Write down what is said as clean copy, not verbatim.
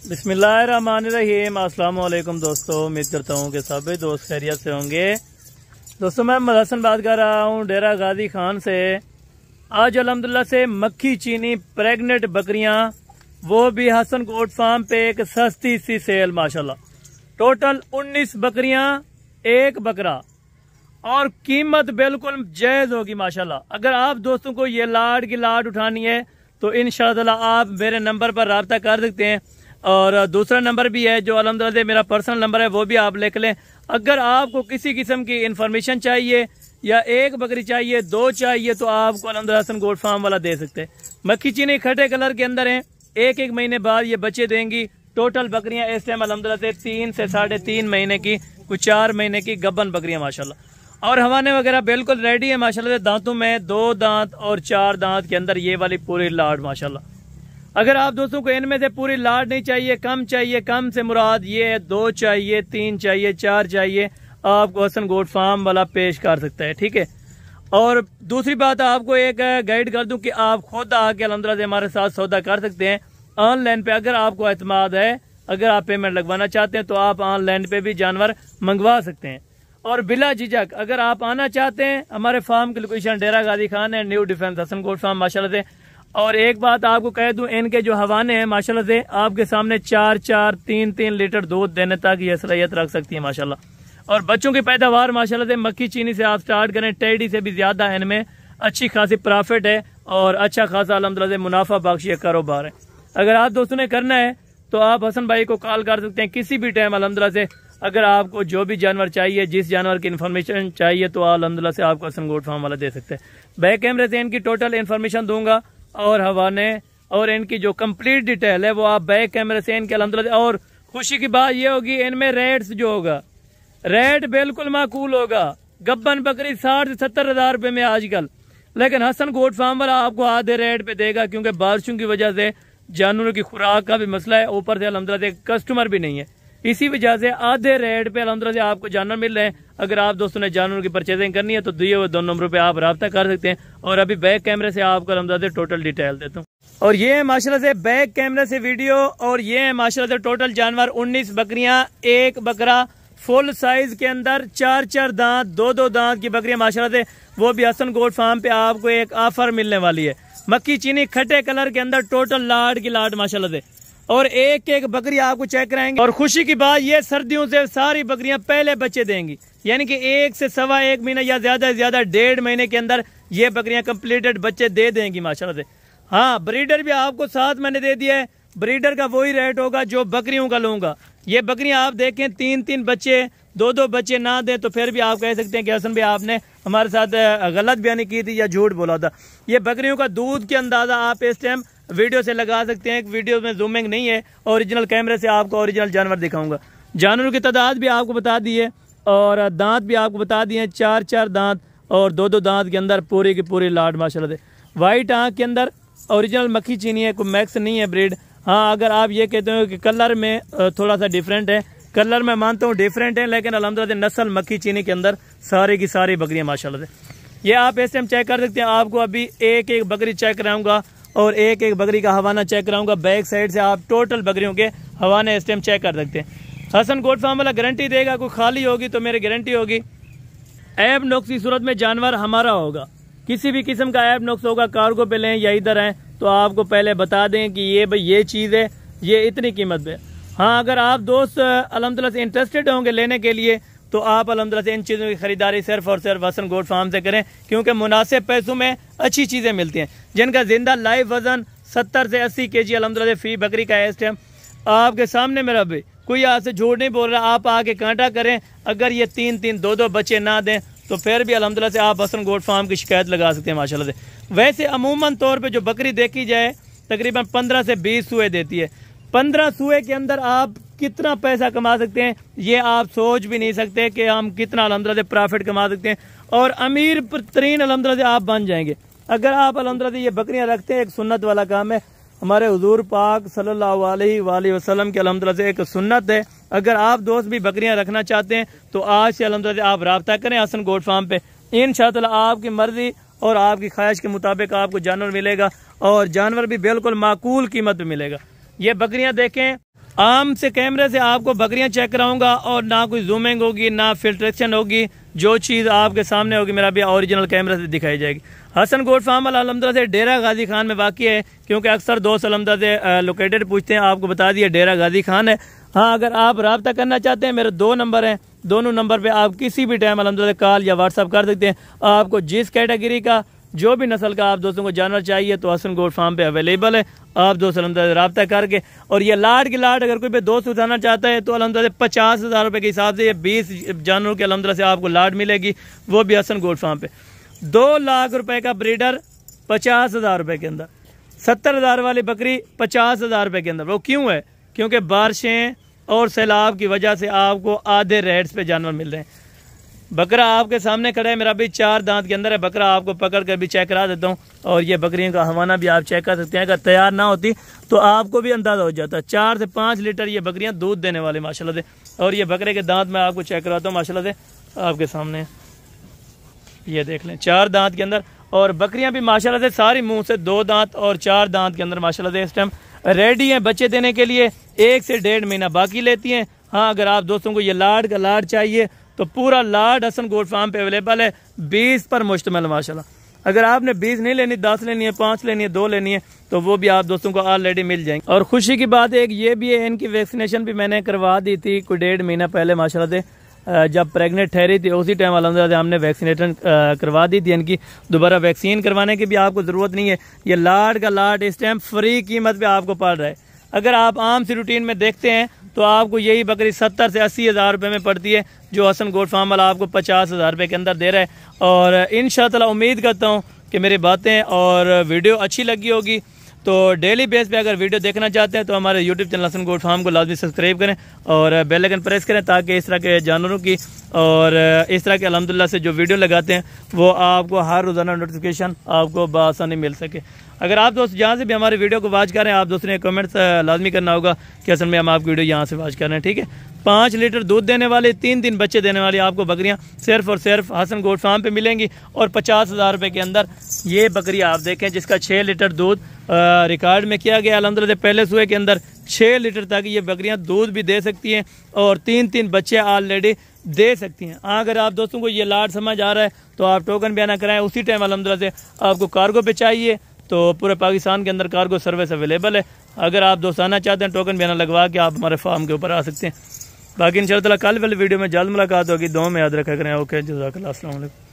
बिस्मिल्लाहिर्रहमानिर्रहीम। अस्सलाम वालेकुम दोस्तों, उम्मीद करता हूँ कि सभी दोस्त खैरियत से होंगे। दोस्तों मैं मोहम्मद हसन बात कर रहा हूँ डेरा गाजी खान से। आज अल्हम्दुलिल्लाह से मक्खी चीनी प्रेग्नेंट बकरियाँ, वो भी हसन गोट फार्म पे एक सस्ती सी सेल माशाल्लाह। टोटल 19 बकरियाँ, एक बकरा, और कीमत बिल्कुल जायज़ होगी माशाल्लाह। अगर आप दोस्तों को ये लाड की लाड उठानी है तो इंशाअल्लाह आप मेरे नंबर पर रब्ता कर सकते हैं। और दूसरा नंबर भी है जो अल्हम्दुलिल्लाह मेरा पर्सनल नंबर है, वो भी आप लिख लें। अगर आपको किसी किस्म की इंफॉर्मेशन चाहिए या एक बकरी चाहिए, दो चाहिए, तो आपको अल्हम्दुलिल्लाह हसन गोट फार्म वाला दे सकते हैं। मक्खी चीनी खट्टे कलर के अंदर है, एक एक महीने बाद ये बच्चे देंगी। टोटल बकरियां इस टाइम अल्हम्दुलिल्लाह से 3 से 3.5 महीने की, कुछ 4 महीने की गब्बन बकरियां माशाल्लाह। और हवाने वगैरह बिल्कुल रेडी है माशाल्लाह। दांतों में 2 दांत और 4 दांत के अंदर ये वाली पूरी लाड माशाल्लाह। अगर आप दोस्तों को इनमें से पूरी लाड नहीं चाहिए, कम चाहिए, कम से मुराद ये 2 चाहिए, 3 चाहिए, 4 चाहिए, आपको हसन गोट फार्म वाला पेश कर सकता है, ठीक है। और दूसरी बात आपको एक गाइड कर दूं कि आप खुद आके अल्हम्दुलिल्लाह से हमारे साथ सौदा कर सकते हैं ऑनलाइन पे। अगर आपको एतमाद है, अगर आप पेमेंट लगवाना चाहते हैं तो आप ऑनलाइन पे भी जानवर मंगवा सकते हैं। और बिला झिझक अगर आप आना चाहते हैं, हमारे फार्म की लोकेशन डेरा गाजी खान है, new defence Hasan goat farm माशाल्लाह से। और एक बात आपको कह दूं, इनके जो हवाने हैं माशाल्लाह से आपके सामने 4-4, 3-3 लीटर दूध देने तक ये सलाहियत रख सकती है माशाल्लाह। और बच्चों की पैदावार माशाल्लाह से मक्खी चीनी से आप स्टार्ट करें, टेडी से भी ज्यादा इनमें अच्छी खासी प्रॉफिट है और अच्छा खासा अल्हम्दुलिल्लाह से मुनाफा बख्श कारोबार है। अगर आप दोस्तों ने करना है तो आप हसन भाई को कॉल कर सकते हैं किसी भी टाइम अल्हम्दुलिल्लाह से। अगर आपको जो भी जानवर चाहिए, जिस जानवर की इन्फॉर्मेशन चाहिए, तो अल्हम्दुलिल्लाह से आपको हसन गोट फार्म वाला दे सकते हैं। बैक कैमरे से इनकी टोटल इन्फॉर्मेशन दूंगा और हवाने और इनकी जो कंप्लीट डिटेल है वो आप बैक कैमरे से इनके अल्हम्दुलिल्लाह। और खुशी की बात ये होगी, इनमें रेट्स जो होगा, रेट बिल्कुल माकूल होगा। गब्बन बकरी 60 से 70 हजार रुपए में आजकल, लेकिन हसन गोट फार्म वाला आपको आधे रेट पे देगा, क्योंकि बारिशों की वजह से जानवरों की खुराक का भी मसला है, ऊपर से अल्हम्दुलिल्लाह से कस्टमर भी नहीं है। इसी वजह से आधे रेट पे अल्हम्दुलिल्लाह से आपको जानवर मिल रहे हैं। अगर आप दोस्तों ने जानवरों की परचेजिंग करनी है तो दिए हुए 2 नंबरों पे आप रब्ता कर सकते हैं। और अभी बैक कैमरे से आपको अल्हम्दुलिल्लाह से टोटल डिटेल देता हूँ। और ये है माशाल्लाह से बैक कैमरे से वीडियो, और ये है माशाल्लाह से टोटल जानवर 19 बकरियां, एक बकरा, फुल साइज के अंदर 4-4 दांत, 2-2 दांत की बकरियां माशाल्लाह से। वो भी हसन गोट फार्म पे आपको एक ऑफर मिलने वाली है। मक्खी चीनी खट्टे कलर के अंदर टोटल लाड की लाड माशाल्लाह से। और एक एक बकरी आपको चेक कराएंगे। और खुशी की बात, ये सर्दियों से सारी बकरियां पहले बच्चे देंगी, यानी कि 1 से 1.25 महीना या ज्यादा से ज्यादा 1.5 महीने के अंदर ये बकरियां कंप्लीटेड बच्चे दे देंगी माशाल्लाह से। हाँ, ब्रीडर भी आपको 7 महीने दे दिया है। ब्रीडर का वही रेट होगा जो बकरियों का लूंगा। ये बकरियां आप देखें 3-3 बच्चे, 2-2 बच्चे ना दें तो फिर भी आप कह सकते हैं कि हसन भाई आपने हमारे साथ गलत बयानी की थी या झूठ बोला था। ये बकरियों का दूध के अंदाजा आप इस टाइम वीडियो से लगा सकते हैं। वीडियो में जूमिंग नहीं है, ओरिजिनल कैमरे से आपको ओरिजिनल जानवर दिखाऊंगा। जानवरों की तादाद भी आपको बता दी है और दांत भी आपको बता दिए हैं, 4-4 दांत और 2-2 दांत के अंदर पूरी की पूरी लाड माशाल्लाह से। वाइट आंख के अंदर ओरिजिनल मक्खी चीनी है, कोई मैक्स नहीं है ब्रीड। हाँ, अगर आप ये कहते हो कि कलर में थोड़ा सा डिफरेंट है, कलर में मानता हूँ डिफरेंट है, लेकिन अल्हम्दुलिल्लाह नस्ल मक्खी चीनी के अंदर सारी की सारी बकरियां माशाल्लाह से। ये आप इस टाइम चेक कर सकते हैं। आपको अभी एक एक बकरी चेक कराऊंगा और एक एक बकरी का हवाना चेक कराऊंगा। बैक साइड से आप टोटल बकरियों के हवाने इस टाइम चेक कर सकते हैं। हसन गोट फार्म वाला गारंटी देगा, कोई खाली होगी तो मेरी गारंटी होगी। ऐब नुक्स की सूरत में जानवर हमारा होगा। किसी भी किस्म का ऐब नुक्स होगा, कार्गो पे लें या इधर आए तो आपको पहले बता दें कि ये भाई ये चीज़ है, ये इतनी कीमत पे। हाँ, अगर आप दोस्त अल्हम्दुलिल्लाह से इंटरेस्टेड होंगे लेने के लिए तो आप अल्हम्दुलिल्लाह से इन चीज़ों की खरीदारी सिर्फ और सिर्फ हसन गोट फार्म से करें, क्योंकि मुनासिब पैसों में अच्छी चीज़ें मिलती हैं। जिनका जिंदा लाइव वजन 70 से 80 kg अल्हम्दुलिल्लाह से फी बकरी का है इस टाइम आपके सामने। मेरा भी कोई आपसे झूठ नहीं बोल रहा, आप आके कांटा करें। अगर ये 3-3, 2-2 बच्चे ना दें तो फिर भी अल्हम्दुलिल्लाह से आप हसन गोट फार्म की शिकायत लगा सकते हैं माशाल्लाह से। वैसे अमूमन तौर पर जो बकरी देखी जाए तकरीबन 15 से 20 सूए देती है। 15 सूए के अंदर आप कितना पैसा कमा सकते हैं ये आप सोच भी नहीं सकते कि हम कितना अल्हम्दुलिल्लाह से प्रॉफिट कमा सकते हैं। और अमीर तरीन अल्हम्दुलिल्लाह से आप बन जाएंगे अगर आप अल्हम्दुलिल्लाह से ये बकरियां रखते हैं। एक सुन्नत वाला काम है, हमारे हुजूर पाक सल्लल्लाहु अलैहि वसल्लम के अल्हम्दुलिल्लाह से एक सुन्नत है। अगर आप दोस्त भी बकरियां रखना चाहते हैं तो आज से अल्हम्दुलिल्लाह से आप रब्ता करें हसन गोट फार्म पे। इंशाअल्लाह आपकी मर्जी और आपकी ख्वाहिश के मुताबिक आपको जानवर मिलेगा और जानवर भी बिल्कुल माकूल कीमत पे मिलेगा। ये बकरियां देखें आम से कैमरे से आपको बकरियां चेक कराऊंगा और ना कोई जूमिंग होगी ना फिल्ट्रेशन होगी, जो चीज़ आपके सामने होगी मेरा भी ओरिजिनल कैमरे से दिखाई जाएगी। हसन गोट फार्म अलहमदुलिल्लाह से डेरा गाजी खान में वाक़ है, क्योंकि अक्सर दोस्त अलहमदुलिल्लाह से लोकेटेड पूछते हैं, आपको बता दिया डेरा गाजी खान है। हाँ, अगर आप रब्ता करना चाहते हैं मेरे 2 नंबर हैं, दोनों नंबर पे आप किसी भी टाइम अलहमदुलिल्लाह कॉल या व्हाट्सअप कर सकते हैं। आपको जिस कैटेगरी का जो भी नस्ल का आप दोस्तों को जानवर चाहिए तो हसन गोट फार्म पे अवेलेबल है। आप दोस्त अलहमदुलिल्लाह रब्ता करके, और ये लाट की लाट अगर कोई भी दोस्त उठाना चाहता है तो अलहमदुलिल्लाह 50,000 रुपये के हिसाब से ये 20 जानवरों के अलहमदुलिल्लाह से आपको लाट मिलेगी, वो भी हसन गोट फार्म पे। 2 लाख रुपए का ब्रीडर 50,000 रुपये के अंदर, 70,000 वाली बकरी 50,000 रुपये के अंदर। वो क्यों है? क्योंकि बारिशें और सैलाब की वजह से आपको आधे रेट्स पे जानवर मिल रहे हैं। बकरा आपके सामने खड़ा है, मेरा भी 4 दांत के अंदर है। बकरा आपको पकड़ कर भी चेक करा देता हूँ, और ये बकरियों का हवाना भी आप चेक कर सकते हैं। अगर तैयार ना होती तो आपको भी अंदाजा हो जाता। 4 से 5 लीटर ये बकरियां दूध देने वाले माशाल्लाह से। और ये बकरे के दांत मैं आपको चेक कराता हूँ माशाल्लाह से, आपके सामने ये देख लें 4 दांत के अंदर। और बकरियां भी माशाल्लाह से सारी मुंह से 2 दांत और 4 दांत के अंदर माशाल्लाह से इस टाइम रेडी हैं बच्चे देने के लिए। 1 से 1.5 महीना बाकी लेती हैं। हाँ, अगर आप दोस्तों को ये लाड का लाड चाहिए तो पूरा लाड हसन गोट फार्म पे अवेलेबल है, 20 पर मुश्तमिल माशाल्लाह। अगर आपने 20 नहीं लेनी, 10 लेनी है, 5 लेनी है, 2 लेनी है, तो वो भी आप दोस्तों को ऑलरेडी मिल जाएंगे। और खुशी की बात एक ये भी है, इनकी वैक्सीनेशन भी मैंने करवा दी थी कोई 1.5 महीना पहले माशाल्लाह से। जब प्रेग्नेंट ठहरी थी उसी टाइम अलहमदुलिल्लाह हमने वैक्सीनेशन करवा दी थी इनकी। दोबारा वैक्सीन करवाने की भी आपको ज़रूरत नहीं है। ये लाड का लाड इस टाइम फ्री कीमत पे आपको पड़ रहा है। अगर आप आम सी रूटीन में देखते हैं तो आपको यही बकरी 70 से 80,000 रुपये में पड़ती है, जो हसन गोट फार्म वाला आपको 50,000 रुपये के अंदर दे रहा है। और इंशाअल्लाह उम्मीद करता हूँ कि मेरी बातें और वीडियो अच्छी लगी होगी। तो डेली बेस पे अगर वीडियो देखना चाहते हैं तो हमारे YouTube channel Hasan goat farm को लाजमी सब्सक्राइब करें और बेल आइकन प्रेस करें, ताकि इस तरह के जानवरों की और इस तरह के अल्हम्दुलिल्लाह से जो वीडियो लगाते हैं वो आपको हर रोज़ाना नोटिफिकेशन आपको बआसानी मिल सके। अगर आप दोस्त जहाँ से भी हमारे वीडियो को वॉच कर रहे हैं, आप दोस्तों ने कमेंट्स लाजमी करना होगा कि असल में हम आपकी वीडियो यहाँ से वॉच कर रहे हैं, ठीक है। 5 लीटर दूध देने वाले, 3 बच्चे देने वाली आपको बकरियाँ सिर्फ और सिर्फ हसन गोट फार्म पे मिलेंगी। और 50,000 रुपये के अंदर ये बकरी आप देखें जिसका 6 लीटर दूध रिकॉर्ड में किया गया अलहमदुलिल्लाह। पहले सुबह के अंदर 6 लीटर तक ये बकरियाँ दूध भी दे सकती हैं और 3 बच्चे ऑलरेडी दे सकती हैं। अगर आप दोस्तों को ये लाड समझ आ रहा है तो आप टोकन बयाना कराएं उसी टाइम अलहमदुलिल्लाह से। आपको कार्गो पे चाहिए तो पूरे पाकिस्तान के अंदर कार्गो सर्विस अवेलेबल है। अगर आप दोस्त आना चाहते हैं टोकन बयाना लगवा के आप हमारे फार्म के ऊपर आ सकते हैं। बाकी इंशाअल्लाह कल वाली वीडियो में जल्द मुलाकात होगी। दुआ में याद रखा करें। ओके, जज़ाकल्लाह, अस्सलाम वालेकुम।